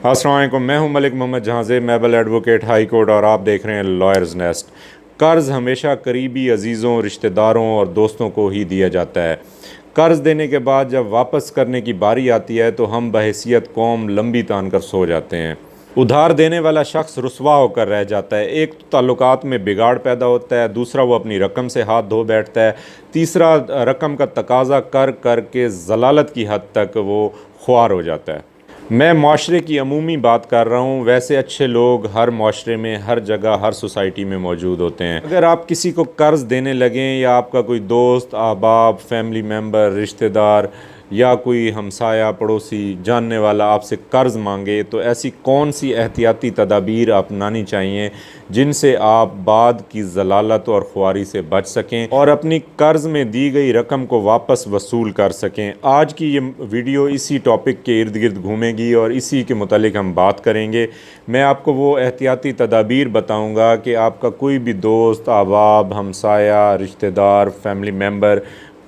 अस्सलाम वालेकुम, मैं हूं मलिक मोहम्मद जहाज़े मैबल एडवोकेट हाई कोर्ट और आप देख रहे हैं लॉयर्स नेस्ट। कर्ज़ हमेशा करीबी अजीज़ों, रिश्तेदारों और दोस्तों को ही दिया जाता है। कर्ज़ देने के बाद जब वापस करने की बारी आती है तो हम बहैसियत कौम लंबी तान कर सो जाते हैं। उधार देने वाला शख्स रुसवा होकर रह जाता है। एक तो ताल्लुकात में बिगाड़ पैदा होता है, दूसरा वो अपनी रकम से हाथ धो बैठता है, तीसरा रकम का तकाजा कर कर के ज़लालत की हद तक वो ख्वार हो जाता है। मैं माशरे की अमूमी बात कर रहा हूँ। वैसे अच्छे लोग हर माशरे में, हर जगह, हर सोसाइटी में मौजूद होते हैं। अगर आप किसी को कर्ज़ देने लगें या आपका कोई दोस्त, अहबाब, फैमिली मेम्बर, रिश्तेदार या कोई हमसाया, पड़ोसी, जानने वाला आपसे कर्ज़ मांगे तो ऐसी कौन सी एहतियाती तदाबीर अपनानी चाहिए जिनसे आप बाद की ज़लालत और ख्वारी से बच सकें और अपनी कर्ज़ में दी गई रकम को वापस वसूल कर सकें। आज की ये वीडियो इसी टॉपिक के इर्द गिर्द घूमेगी और इसी के मुतालिक हम बात करेंगे। मैं आपको वो एहतियाती तदाबीर बताऊँगा कि आपका कोई भी दोस्त, अहबाब, हमसाया, रिश्तेदार, फैमिली मेम्बर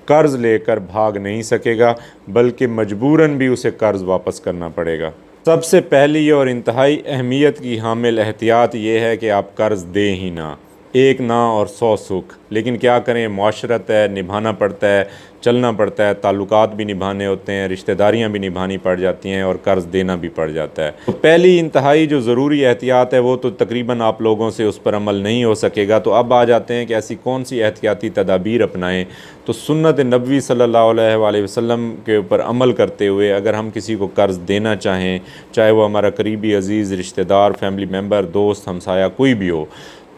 कर्ज़ लेकर भाग नहीं सकेगा, बल्कि मजबूरन भी उसे कर्ज़ वापस करना पड़ेगा। सबसे पहली और इंतहाई अहमियत की हामिल एहतियात ये है कि आप कर्ज़ दें ही ना। एक ना और 100 सुख, लेकिन क्या करें, मुआशरत है, निभाना पड़ता है, चलना पड़ता है, ताल्लुकात भी निभाने होते हैं, रिश्तेदारियां भी निभानी पड़ जाती हैं और कर्ज़ देना भी पड़ जाता है। तो पहली इंतहाई जो ज़रूरी एहतियात है वो तो तकरीबन आप लोगों से उस पर अमल नहीं हो सकेगा। तो अब आ जाते हैं कि ऐसी कौन सी एहतियाती तदाबीर अपनाएं। तो सुन्नत नबवी सल्लल्लाहु अलैहि वसल्लम के ऊपर अमल करते हुए अगर हम किसी को कर्ज़ देना चाहें, चाहे वो हमारा करीबी अज़ीज़, रिश्तेदार, फैमिली मेम्बर, दोस्त, हमसाया कोई भी हो,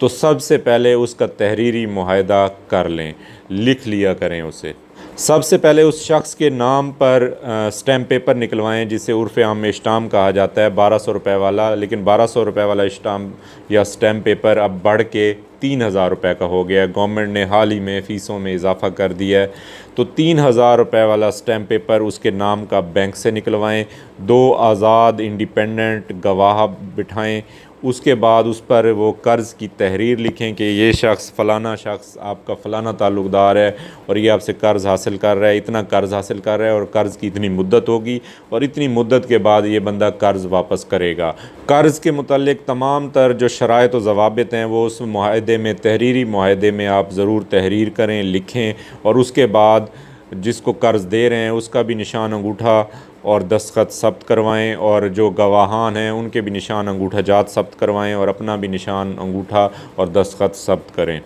तो सबसे पहले उसका तहरीरी मुआहदा कर लें, लिख लिया करें उसे। सबसे पहले उस शख्स के नाम पर स्टैम्प पेपर निकलवाएं, जिसे उर्फ़ आम में स्टाम्प कहा जाता है, 1200 रुपये वाला। लेकिन 1200 रुपये वाला स्टाम्प या स्टैम्प पेपर अब बढ़ के 3000 रुपये का हो गया है। गवर्नमेंट ने हाल ही में फ़ीसों में इजाफ़ा कर दिया है। तो 3000 रुपये वाला स्टैम्प पेपर उसके नाम का बैंक से निकलवाएं। 2 आज़ाद इंडिपेंडेंट गवाह बिठाएं। उसके बाद उस पर वो कर्ज़ की तहरीर लिखें कि ये शख्स, फ़लाना शख्स आपका फ़लाना ताल्लुक़दार है और ये आपसे कर्ज़ हासिल कर रहा है, इतना कर्ज़ हासिल कर रहा है और कर्ज़ की इतनी मुद्दत होगी और इतनी मुद्दत के बाद ये बंदा कर्ज़ वापस करेगा। कर्ज़ के मुतालिक तमाम तर जो शराइत व ज़वाबित हैं वो उस मुआहदे में, तहरीरी मुआहदे में आप ज़रूर तहरीर करें, लिखें और उसके बाद जिसको कर्ज़ दे रहे हैं उसका भी निशान अंगूठा और दस्तखत सब्त करवाएं और जो गवाहान हैं उनके भी निशान अंगूठा जात सब्त करवाएं और अपना भी निशान अंगूठा और दस्तखत सब्त करें।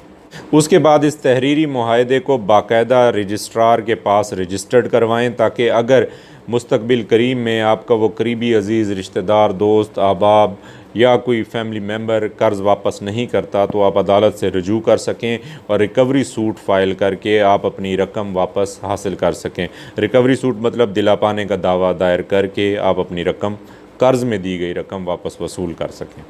उसके बाद इस तहरीरी मुआहदे को बाकायदा रजिस्ट्रार के पास रजिस्टर्ड करवाएं, ताकि अगर मुस्तकबिल करीब में आपका वो करीबी अज़ीज़, रिश्तेदार, दोस्त, अहबाब या कोई फैमिली मेम्बर कर्ज़ वापस नहीं करता तो आप अदालत से रजू कर सकें और रिकवरी सूट फ़ाइल करके आप अपनी रकम वापस हासिल कर सकें। रिकवरी सूट मतलब दिला पाने का दावा दायर करके आप अपनी रकम, कर्ज़ में दी गई रकम वापस वसूल कर सकें।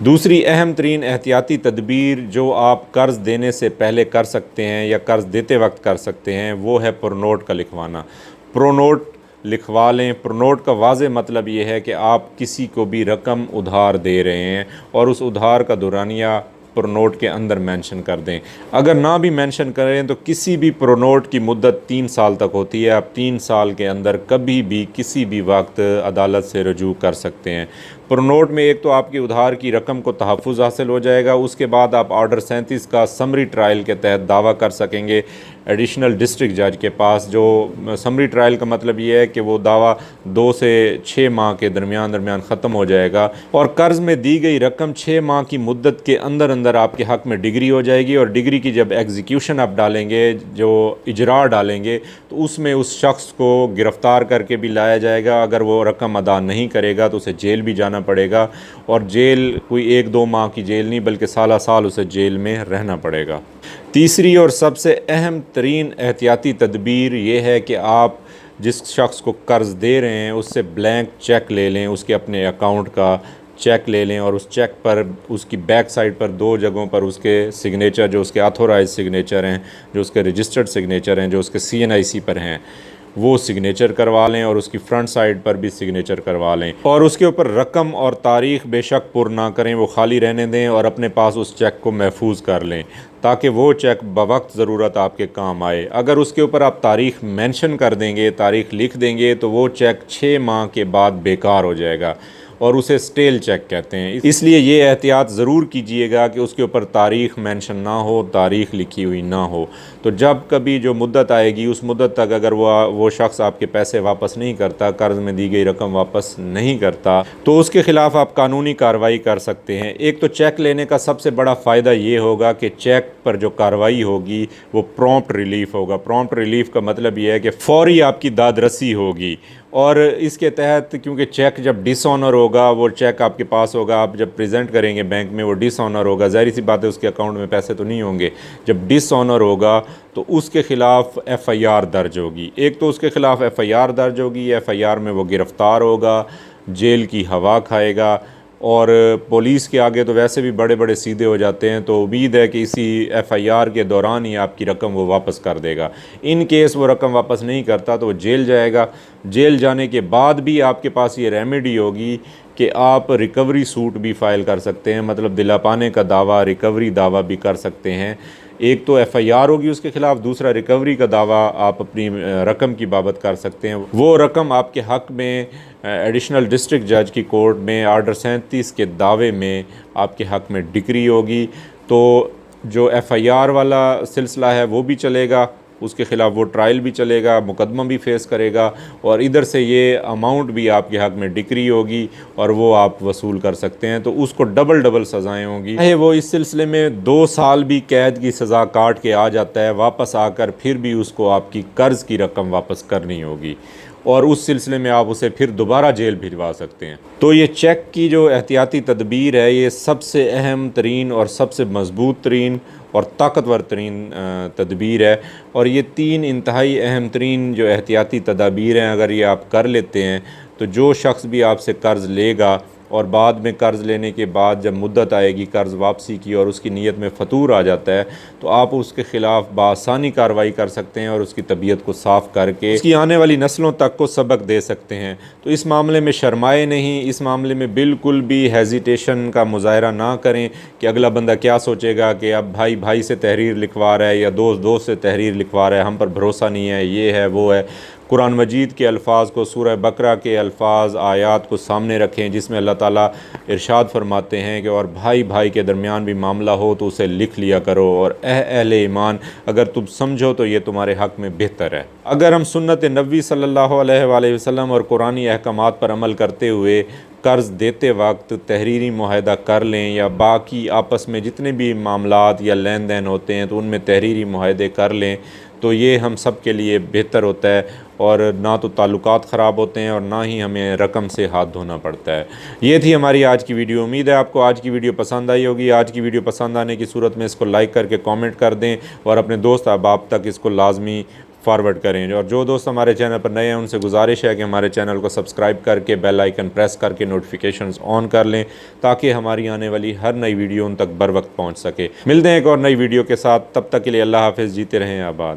दूसरी अहम तरीन एहतियाती तदबीर जो आप कर्ज़ देने से पहले कर सकते हैं या कर्ज़ देते वक्त कर सकते हैं वो है प्रोनोट का लिखवाना। प्रोनोट लिखवा लें। प्रोनोट का वाज़े मतलब ये है कि आप किसी को भी रकम उधार दे रहे हैं और उस उधार का दुरानिया प्रोनोट के अंदर मेंशन कर दें। अगर ना भी मेंशन करें तो किसी भी प्रोनोट की मुद्दत 3 साल तक होती है। आप 3 साल के अंदर कभी भी किसी भी वक्त अदालत से रजू कर सकते हैं। प्रोनोट में एक तो आपकी उधार की रकम को तहफ़्फ़ुज़ हासिल हो जाएगा, उसके बाद आप ऑर्डर 37 का समरी ट्रायल के तहत दावा कर सकेंगे एडिशनल डिस्ट्रिक्ट जज के पास। जो समरी ट्रायल का मतलब ये है कि वो दावा 2 से 6 माह के दरमियान ख़त्म हो जाएगा और कर्ज़ में दी गई रकम 6 माह की मुद्दत के अंदर अंदर आपके हक़ में डिग्री हो जाएगी और डिग्री की जब एग्जीक्यूशन आप डालेंगे, जो इजरा डालेंगे, तो उसमें उस शख्स को गिरफ़्तार करके भी लाया जाएगा। अगर वो रकम अदा नहीं करेगा तो उसे जेल भी जाना पड़ेगा और जेल कोई 1-2 माह की जेल नहीं बल्कि साल साल उसे जेल में रहना पड़ेगा। तीसरी और सबसे अहम तरीन एहतियाती तदबीर ये है कि आप जिस शख्स को कर्ज़ दे रहे हैं उससे ब्लैंक चेक ले लें, उसके अपने अकाउंट का चेक ले लें और उस चेक पर उसकी बैक साइड पर 2 जगहों पर उसके सिग्नेचर, जो उसके ऑथोराइज सिग्नेचर हैं, जो उसके रजिस्टर्ड सिग्नेचर हैं, जो उसके CNIC पर हैं, वो सिग्नेचर करवा लें और उसकी फ्रंट साइड पर भी सिग्नेचर करवा लें और उसके ऊपर रकम और तारीख़ बेशक पुर ना करें, वो खाली रहने दें और अपने पास उस चेक को महफूज कर लें ताकि वो चेक बवक्त ज़रूरत आपके काम आए। अगर उसके ऊपर आप तारीख़ मेंशन कर देंगे, तारीख़ लिख देंगे, तो वो चेक 6 माह के बाद बेकार हो जाएगा और उसे स्टेल चेक कहते हैं। इसलिए ये एहतियात ज़रूर कीजिएगा कि उसके ऊपर तारीख़ मेंशन ना हो, तारीख़ लिखी हुई ना हो। तो जब कभी जो मुद्दत आएगी उस मुद्दत तक अगर वो शख्स आपके पैसे वापस नहीं करता, कर्ज़ में दी गई रकम वापस नहीं करता, तो उसके ख़िलाफ़ आप कानूनी कार्रवाई कर सकते हैं। एक तो चेक लेने का सबसे बड़ा फ़ायदा ये होगा कि चेक पर जो कार्रवाई होगी वो प्रॉम्प्ट रिलीफ होगा। प्रॉम्प्ट रिलीफ का मतलब ये है कि फ़ौरी आपकी दादरसी होगी, और इसके तहत क्योंकि चेक जब डिसऑनर होगा, वो चेक आपके पास होगा, आप जब प्रेजेंट करेंगे बैंक में वो डिसऑनर होगा, ज़ाहिर सी बात है उसके अकाउंट में पैसे तो नहीं होंगे। जब डिसऑनर होगा तो उसके ख़िलाफ़ FIR दर्ज होगी। एक तो उसके ख़िलाफ़ FIR दर्ज होगी, FIR में वो गिरफ़्तार होगा, जेल की हवा खाएगा, और पुलिस के आगे तो वैसे भी बड़े बड़े सीधे हो जाते हैं। तो उम्मीद है कि इसी FIR के दौरान ही आपकी रकम वो वापस कर देगा। इन केस वो रकम वापस नहीं करता तो वो जेल जाएगा। जेल जाने के बाद भी आपके पास ये रेमेडी होगी कि आप रिकवरी सूट भी फ़ाइल कर सकते हैं, मतलब दिला पाने का दावा, रिकवरी दावा भी कर सकते हैं। एक तो FIR होगी उसके ख़िलाफ़, दूसरा रिकवरी का दावा आप अपनी रकम की बाबत कर सकते हैं। वो रकम आपके हक़ में एडिशनल डिस्ट्रिक्ट जज की कोर्ट में आर्डर 37 के दावे में आपके हक़ में डिक्री होगी। तो जो FIR वाला सिलसिला है वो भी चलेगा, उसके ख़िलाफ़ वो ट्रायल भी चलेगा, मुकदमा भी फेस करेगा, और इधर से ये अमाउंट भी आपके हक़ में डिक्री होगी और वो आप वसूल कर सकते हैं। तो उसको डबल सज़ाएँ होंगी। चाहे वो इस सिलसिले में 2 साल भी कैद की सज़ा काट के आ जाता है, वापस आकर फिर भी उसको आपकी कर्ज़ की रकम वापस करनी होगी, और उस सिलसिले में आप उसे फिर दोबारा जेल भिजवा सकते हैं। तो ये चेक की जो एहतियाती तदबीर है ये सबसे अहम तरीन और सबसे मज़बूत तरीन और ताकतवर तरीन तदबीर है, और ये 3 इंतहाई अहम तरीन जो एहतियाती तदाबीर हैं अगर ये आप कर लेते हैं तो जो शख्स भी आपसे कर्ज़ लेगा और बाद में कर्ज़ लेने के बाद जब मुद्दत आएगी कर्ज़ वापसी की और उसकी नीयत में फ़तूर आ जाता है तो आप उसके ख़िलाफ़ बआसानी कार्रवाई कर सकते हैं और उसकी तबीयत को साफ़ करके उसकी आने वाली नस्लों तक को सबक दे सकते हैं। तो इस मामले में शर्माए नहीं, इस मामले में बिल्कुल भी हेजिटेशन का मुज़ाहरा ना करें कि अगला बंदा क्या सोचेगा कि अब भाई भाई से तहरीर लिखवा रहा है या दोस्त दोस्त से तहरीर लिखवा रहा है, हम पर भरोसा नहीं है, ये है वो है। कुरान मजीद के अल्फाज को, सूरह बकरा के अल्फाज आयात को सामने रखें जिसमें अल्लाह ताला इरशाद फरमाते हैं कि और भाई भाई के दरमियान भी मामला हो तो उसे लिख लिया करो, और अहले ईमान अगर तुम समझो तो ये तुम्हारे हक़ में बेहतर है। अगर हम सुन्नत नबी सल्लल्लाहु अलैहि वसल्लम और कुरानी अहकामात पर अमल करते हुए कर्ज़ देते वक्त तहरीरी मुआहदा कर लें या बाकी आपस में जितने भी मामलात या लेन देन होते हैं तो उनमें तहरीरी मुआहदे कर लें तो ये हम सब के लिए बेहतर होता है, और ना तो ताल्लुकात ख़राब होते हैं और ना ही हमें रकम से हाथ धोना पड़ता है। ये थी हमारी आज की वीडियो। उम्मीद है आपको आज की वीडियो पसंद आई होगी। आज की वीडियो पसंद आने की सूरत में इसको लाइक करके कमेंट कर दें और अपने दोस्त अहबाब तक इसको लाजमी फॉरवर्ड करें। और जो दोस्त हमारे चैनल पर नए हैं उनसे गुजारिश है कि हमारे चैनल को सब्सक्राइब करके बेल आइकन प्रेस करके नोटिफिकेशंस ऑन कर लें ताकि हमारी आने वाली हर नई वीडियो उन तक बर वक्त पहुँच सके। मिलते हैं एक और नई वीडियो के साथ, तब तक के लिए अल्लाह हाफ़िज़। जीते रहें आबाद।